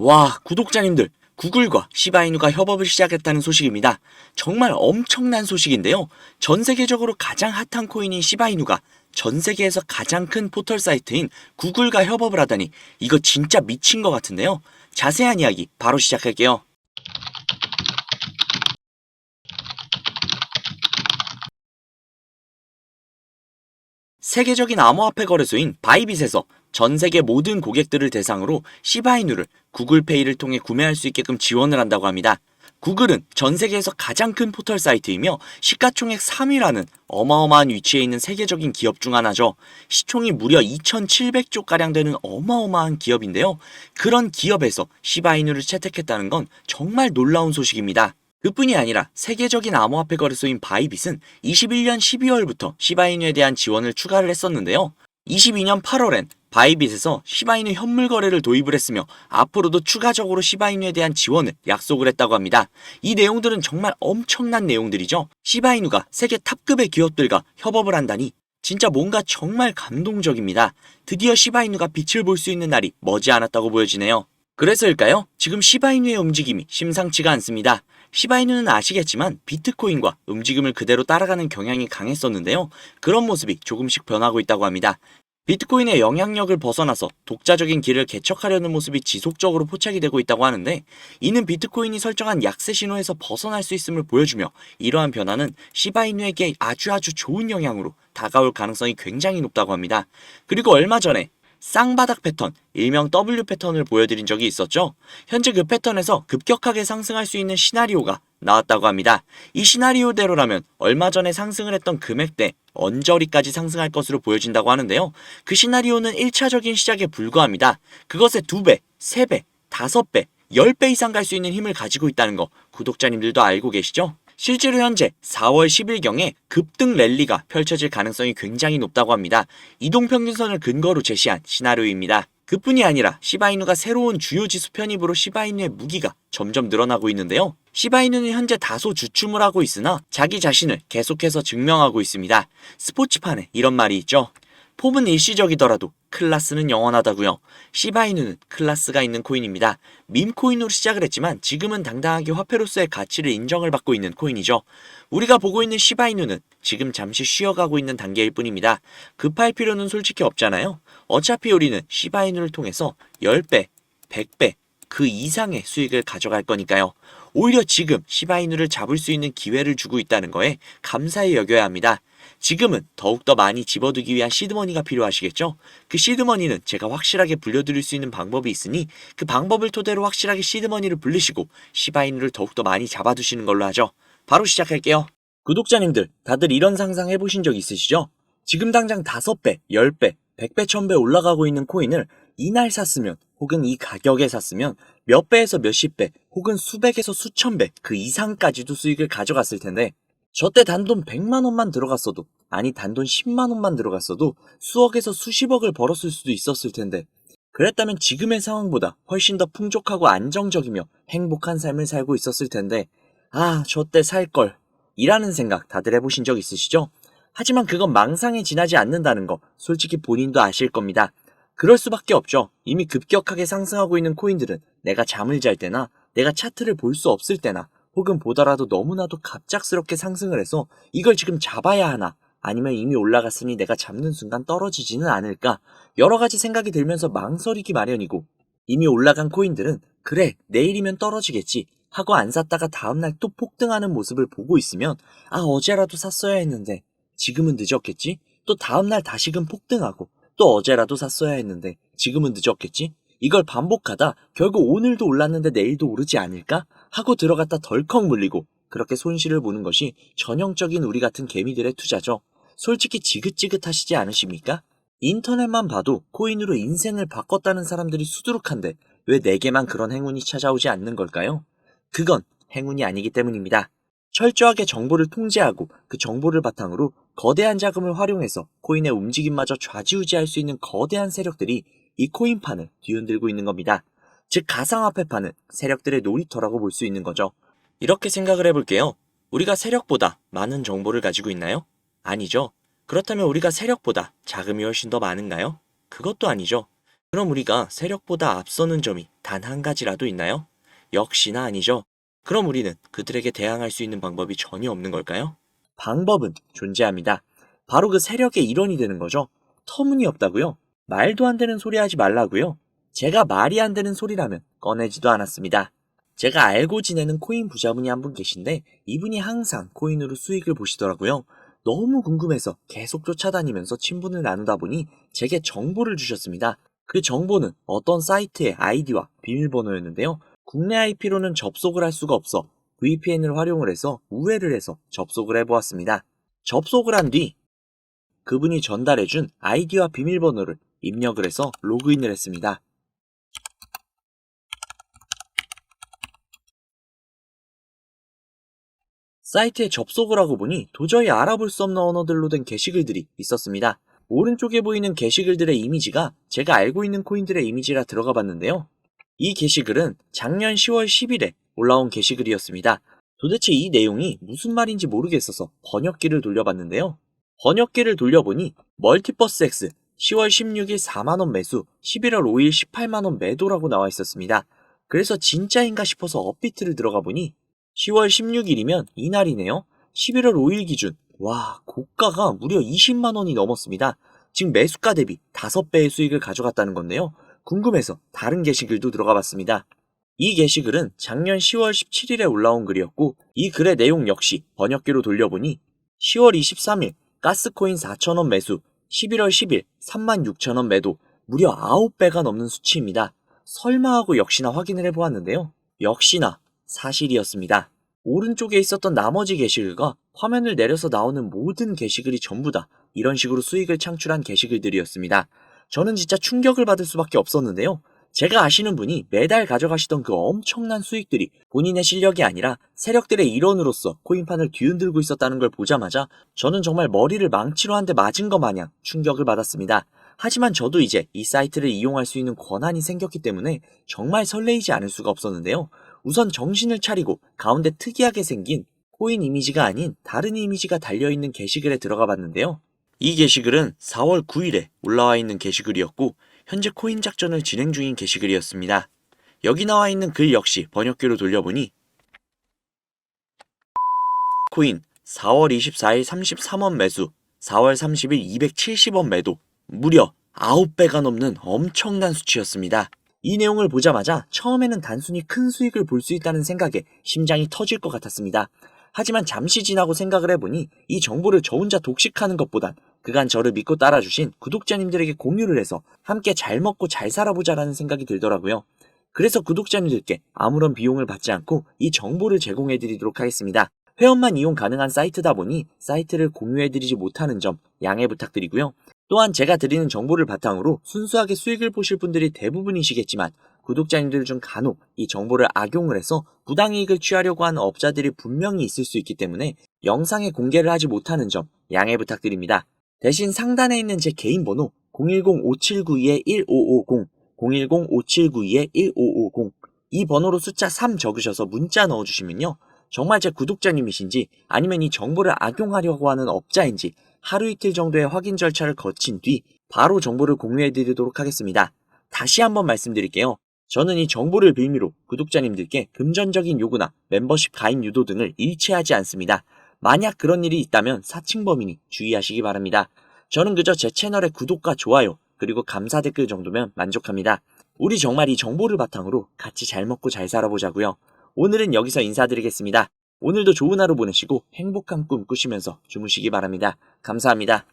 와, 구독자님들, 구글과 시바이누가 협업을 시작했다는 소식입니다. 정말 엄청난 소식인데요. 전 세계적으로 가장 핫한 코인인 시바이누가 전 세계에서 가장 큰 포털 사이트인 구글과 협업을 하다니 이거 진짜 미친 것 같은데요. 자세한 이야기 바로 시작할게요. 세계적인 암호화폐 거래소인 바이빗에서 전 세계 모든 고객들을 대상으로 시바이누를 구글페이를 통해 구매할 수 있게끔 지원을 한다고 합니다. 구글은 전 세계에서 가장 큰 포털 사이트이며 시가총액 3위라는 어마어마한 위치에 있는 세계적인 기업 중 하나죠. 시총이 무려 2,700조가량 되는 어마어마한 기업인데요. 그런 기업에서 시바이누를 채택했다는 건 정말 놀라운 소식입니다. 그뿐이 아니라 세계적인 암호화폐 거래소인 바이빗은 21년 12월부터 시바이누에 대한 지원을 추가를 했었는데요. 22년 8월엔 바이빗에서 시바이누 현물 거래를 도입을 했으며 앞으로도 추가적으로 시바이누에 대한 지원을 약속을 했다고 합니다. 이 내용들은 정말 엄청난 내용들이죠. 시바이누가 세계 탑급의 기업들과 협업을 한다니 진짜 뭔가 정말 감동적입니다. 드디어 시바이누가 빛을 볼 수 있는 날이 머지않았다고 보여지네요. 그래서일까요? 지금 시바이누의 움직임이 심상치가 않습니다. 시바이누는 아시겠지만 비트코인과 움직임을 그대로 따라가는 경향이 강했었는데요. 그런 모습이 조금씩 변하고 있다고 합니다. 비트코인의 영향력을 벗어나서 독자적인 길을 개척하려는 모습이 지속적으로 포착이 되고 있다고 하는데, 이는 비트코인이 설정한 약세 신호에서 벗어날 수 있음을 보여주며 이러한 변화는 시바이누에게 아주 좋은 영향으로 다가올 가능성이 굉장히 높다고 합니다. 그리고 얼마 전에 쌍바닥 패턴, 일명 W 패턴을 보여드린 적이 있었죠. 현재 그 패턴에서 급격하게 상승할 수 있는 시나리오가 나왔다고 합니다. 이 시나리오대로라면 얼마 전에 상승을 했던 금액대 언저리까지 상승할 것으로 보여진다고 하는데요. 그 시나리오는 1차적인 시작에 불과합니다. 그것의 2배, 3배, 5배, 10배 이상 갈 수 있는 힘을 가지고 있다는 거 구독자님들도 알고 계시죠? 실제로 현재 4월 10일경에 급등 랠리가 펼쳐질 가능성이 굉장히 높다고 합니다. 이동평균선을 근거로 제시한 시나리오입니다. 그뿐이 아니라 시바이누가 새로운 주요 지수 편입으로 시바이누의 무기가 점점 늘어나고 있는데요. 시바이누는 현재 다소 주춤을 하고 있으나 자기 자신을 계속해서 증명하고 있습니다. 스포츠판에 이런 말이 있죠. 폼은 일시적이더라도 클라스는 영원하다고요. 시바이누는 클라스가 있는 코인입니다. 밈코인으로 시작을 했지만 지금은 당당하게 화폐로서의 가치를 인정을 받고 있는 코인이죠. 우리가 보고 있는 시바이누는 지금 잠시 쉬어가고 있는 단계일 뿐입니다. 급할 필요는 솔직히 없잖아요. 어차피 우리는 시바이누를 통해서 10배, 100배, 그 이상의 수익을 가져갈 거니까요. 오히려 지금 시바이누를 잡을 수 있는 기회를 주고 있다는 거에 감사히 여겨야 합니다. 지금은 더욱더 많이 집어두기 위한 시드머니가 필요하시겠죠? 그 시드머니는 제가 확실하게 불려드릴 수 있는 방법이 있으니 그 방법을 토대로 확실하게 시드머니를 불리시고 시바이누를 더욱더 많이 잡아두시는 걸로 하죠. 바로 시작할게요. 구독자님들, 다들 이런 상상 해보신 적 있으시죠? 지금 당장 5배, 10배, 100배, 1000배 올라가고 있는 코인을 이날 샀으면 혹은 이 가격에 샀으면 몇 배에서 몇십 배 혹은 수백에서 수천 배 그 이상까지도 수익을 가져갔을 텐데, 저 때 단돈 100만 원만 들어갔어도, 아니 단돈 10만 원만 들어갔어도 수억에서 수십억을 벌었을 수도 있었을 텐데, 그랬다면 지금의 상황보다 훨씬 더 풍족하고 안정적이며 행복한 삶을 살고 있었을 텐데, 아, 저 때 살걸 이라는 생각 다들 해보신 적 있으시죠? 하지만 그건 망상에 지나지 않는다는 거 솔직히 본인도 아실 겁니다. 그럴 수밖에 없죠. 이미 급격하게 상승하고 있는 코인들은 내가 잠을 잘 때나 내가 차트를 볼 수 없을 때나 혹은 보더라도 너무나도 갑작스럽게 상승을 해서 이걸 지금 잡아야 하나, 아니면 이미 올라갔으니 내가 잡는 순간 떨어지지는 않을까, 여러 가지 생각이 들면서 망설이기 마련이고, 이미 올라간 코인들은 그래 내일이면 떨어지겠지 하고 안 샀다가 다음날 또 폭등하는 모습을 보고 있으면 아, 어제라도 샀어야 했는데 지금은 늦었겠지, 또 다음날 다시금 폭등하고 또 어제라도 샀어야 했는데 지금은 늦었겠지, 이걸 반복하다 결국 오늘도 올랐는데 내일도 오르지 않을까 하고 들어갔다 덜컥 물리고 그렇게 손실을 보는 것이 전형적인 우리 같은 개미들의 투자죠. 솔직히 지긋지긋하시지 않으십니까? 인터넷만 봐도 코인으로 인생을 바꿨다는 사람들이 수두룩한데 왜 내게만 그런 행운이 찾아오지 않는 걸까요? 그건 행운이 아니기 때문입니다. 철저하게 정보를 통제하고 그 정보를 바탕으로 거대한 자금을 활용해서 코인의 움직임마저 좌지우지할 수 있는 거대한 세력들이 이 코인판을 뒤흔들고 있는 겁니다. 즉 가상화폐판은 세력들의 놀이터라고 볼 수 있는 거죠. 이렇게 생각을 해볼게요. 우리가 세력보다 많은 정보를 가지고 있나요? 아니죠. 그렇다면 우리가 세력보다 자금이 훨씬 더 많은가요? 그것도 아니죠. 그럼 우리가 세력보다 앞서는 점이 단 한 가지라도 있나요? 역시나 아니죠. 그럼 우리는 그들에게 대항할 수 있는 방법이 전혀 없는 걸까요? 방법은 존재합니다. 바로 그 세력의 일원이 되는 거죠. 터무니없다고요? 말도 안 되는 소리 하지 말라고요? 제가 말이 안 되는 소리라면 꺼내지도 않았습니다. 제가 알고 지내는 코인 부자분이 한 분 계신데 이분이 항상 코인으로 수익을 보시더라고요. 너무 궁금해서 계속 쫓아다니면서 친분을 나누다 보니 제게 정보를 주셨습니다. 그 정보는 어떤 사이트의 아이디와 비밀번호였는데요. 국내 IP로는 접속을 할 수가 없어 VPN을 활용을 해서 우회를 해서 접속을 해보았습니다. 접속을 한 뒤 그분이 전달해준 아이디와 비밀번호를 입력을 해서 로그인을 했습니다. 사이트에 접속을 하고 보니 도저히 알아볼 수 없는 언어들로 된 게시글들이 있었습니다. 오른쪽에 보이는 게시글들의 이미지가 제가 알고 있는 코인들의 이미지라 들어가 봤는데요. 이 게시글은 작년 10월 10일에 올라온 게시글이었습니다. 도대체 이 내용이 무슨 말인지 모르겠어서 번역기를 돌려봤는데요. 번역기를 돌려보니 멀티버스 X 10월 16일 4만원 매수, 11월 5일 18만원 매도라고 나와 있었습니다. 그래서 진짜인가 싶어서 업비트를 들어가 보니 10월 16일이면 이날이네요. 11월 5일 기준, 와, 고가가 무려 20만원이 넘었습니다. 즉 매수가 대비 5배의 수익을 가져갔다는 건데요. 궁금해서 다른 게시글도 들어가 봤습니다. 이 게시글은 작년 10월 17일에 올라온 글이었고 이 글의 내용 역시 번역기로 돌려보니 10월 23일 가스코인 4,000원 매수, 11월 10일 36,000원 매도, 무려 9배가 넘는 수치입니다. 설마 하고 역시나 확인을 해보았는데요. 역시나 사실이었습니다. 오른쪽에 있었던 나머지 게시글과 화면을 내려서 나오는 모든 게시글이 전부 다 이런 식으로 수익을 창출한 게시글들이었습니다. 저는 진짜 충격을 받을 수밖에 없었는데요. 제가 아시는 분이 매달 가져가시던 그 엄청난 수익들이 본인의 실력이 아니라 세력들의 일원으로서 코인판을 뒤흔들고 있었다는 걸 보자마자 저는 정말 머리를 망치로 한 대 맞은 것 마냥 충격을 받았습니다. 하지만 저도 이제 이 사이트를 이용할 수 있는 권한이 생겼기 때문에 정말 설레이지 않을 수가 없었는데요. 우선 정신을 차리고 가운데 특이하게 생긴 코인 이미지가 아닌 다른 이미지가 달려있는 게시글에 들어가 봤는데요. 이 게시글은 4월 9일에 올라와 있는 게시글이었고 현재 코인 작전을 진행 중인 게시글이었습니다. 여기 나와 있는 글 역시 번역기로 돌려보니 코인 4월 24일 33원 매수, 4월 30일 270원 매도, 무려 9배가 넘는 엄청난 수치였습니다. 이 내용을 보자마자 처음에는 단순히 큰 수익을 볼 수 있다는 생각에 심장이 터질 것 같았습니다. 하지만 잠시 지나고 생각을 해보니 이 정보를 저 혼자 독식하는 것보단 그간 저를 믿고 따라주신 구독자님들에게 공유를 해서 함께 잘 먹고 잘 살아보자라는 생각이 들더라고요. 그래서 구독자님들께 아무런 비용을 받지 않고 이 정보를 제공해드리도록 하겠습니다. 회원만 이용 가능한 사이트다 보니 사이트를 공유해드리지 못하는 점 양해 부탁드리고요. 또한 제가 드리는 정보를 바탕으로 순수하게 수익을 보실 분들이 대부분이시겠지만 구독자님들 중 간혹 이 정보를 악용을 해서 부당이익을 취하려고 하는 업자들이 분명히 있을 수 있기 때문에 영상에 공개를 하지 못하는 점 양해 부탁드립니다. 대신 상단에 있는 제 개인 번호 010-5792-1550, 010-5792-1550 이 번호로 숫자 3 적으셔서 문자 넣어주시면요. 정말 제 구독자님이신지 아니면 이 정보를 악용하려고 하는 업자인지 하루 이틀 정도의 확인 절차를 거친 뒤 바로 정보를 공유해드리도록 하겠습니다. 다시 한번 말씀드릴게요. 저는 이 정보를 빌미로 구독자님들께 금전적인 요구나 멤버십 가입 유도 등을 일치하지 않습니다. 만약 그런 일이 있다면 사칭범이니 주의하시기 바랍니다. 저는 그저 제 채널의 구독과 좋아요 그리고 감사 댓글 정도면 만족합니다. 우리 정말 이 정보를 바탕으로 같이 잘 먹고 잘 살아보자고요. 오늘은 여기서 인사드리겠습니다. 오늘도 좋은 하루 보내시고 행복한 꿈 꾸시면서 주무시기 바랍니다. 감사합니다.